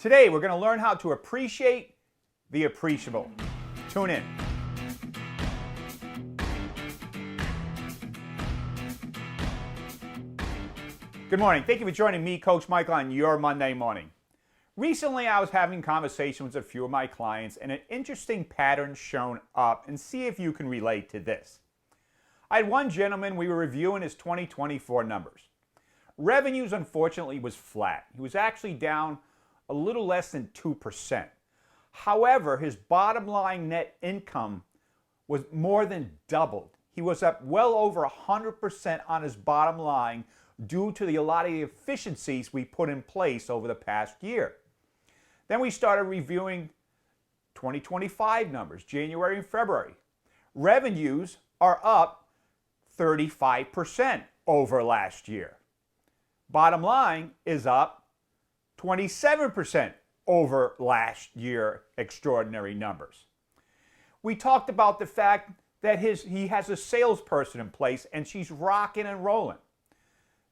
Today, we're going to learn how to appreciate the appreciable. Tune in. Good morning. Thank you for joining me, Coach Michael, on your Monday morning. Recently, I was having conversations with a few of my clients, and an interesting pattern shown up, and see if you can relate to this. I had one gentleman, we were reviewing his 2024 numbers. Revenues, unfortunately, was flat. He was actually down a little less than 2%. However, his bottom line net income was more than doubled. He was up well over 100% on his bottom line due to a lot of the efficiencies we put in place over the past year. Then we started reviewing 2025 numbers, January and February. Revenues are up 35% over last year. Bottom line is up 27% over last year extraordinary numbers. We talked about the fact that he has a salesperson in place and she's rocking and rolling.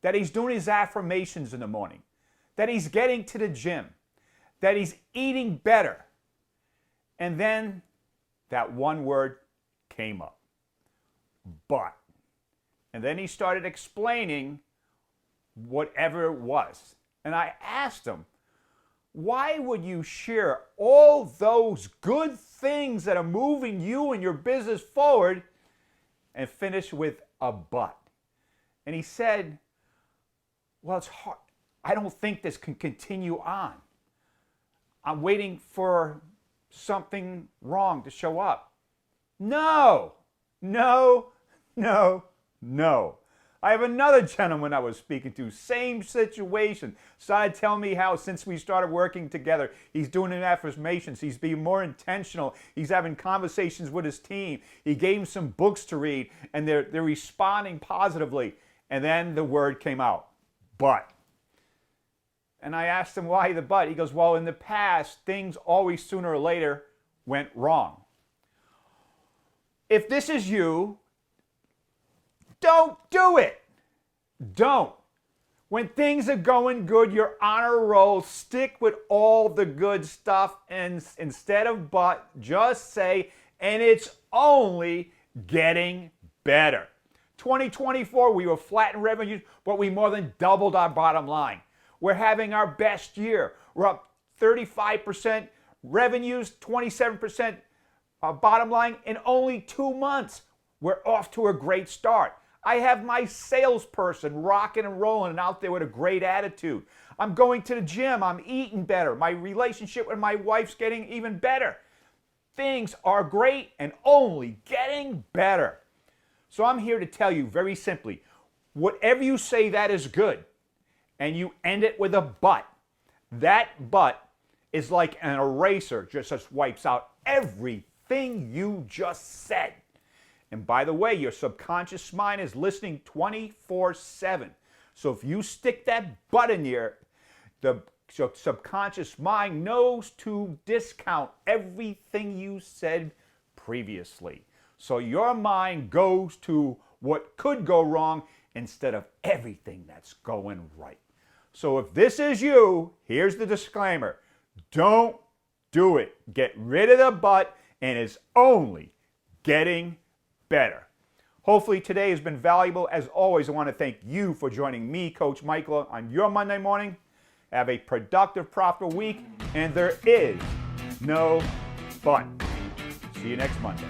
That he's doing his affirmations in the morning. That he's getting to the gym. That he's eating better. And then that one word came up. But. And then he started explaining whatever it was. And I asked him, why would you share all those good things that are moving you and your business forward and finish with a but? And he said, well, it's hard. I don't think this can continue on. I'm waiting for something wrong to show up. No. I have another gentleman I was speaking to, same situation. Started telling me how since we started working together, he's doing an affirmations, he's being more intentional, he's having conversations with his team. He gave him some books to read, and they're responding positively. And then the word came out, but. And I asked him why the but. He goes, well, in the past, things always sooner or later went wrong. If this is you, don't do it. Don't. When things are going good, you're on a roll. Stick with all the good stuff, and instead of but, just say, and it's only getting better. 2024, we were flat in revenues, but we more than doubled our bottom line. We're having our best year. We're up 35% revenues, 27% bottom line in only 2 months. We're off to a great start. I have my salesperson rocking and rolling and out there with a great attitude. I'm going to the gym. I'm eating better. My relationship with my wife's getting even better. Things are great and only getting better. So I'm here to tell you very simply, whatever you say that is good, and you end it with a but, that but is like an eraser, just wipes out everything you just said. And by the way, your subconscious mind is listening 24/7. So if you stick that but in there, the subconscious mind knows to discount everything you said previously. So your mind goes to what could go wrong instead of everything that's going right. So if this is you, here's the disclaimer. Don't do it. Get rid of the but, and it's only getting better. Hopefully today has been valuable. As always, I want to thank you for joining me, Coach Michael, on your Monday morning. Have a productive, profitable week, and there is no but. See you next Monday.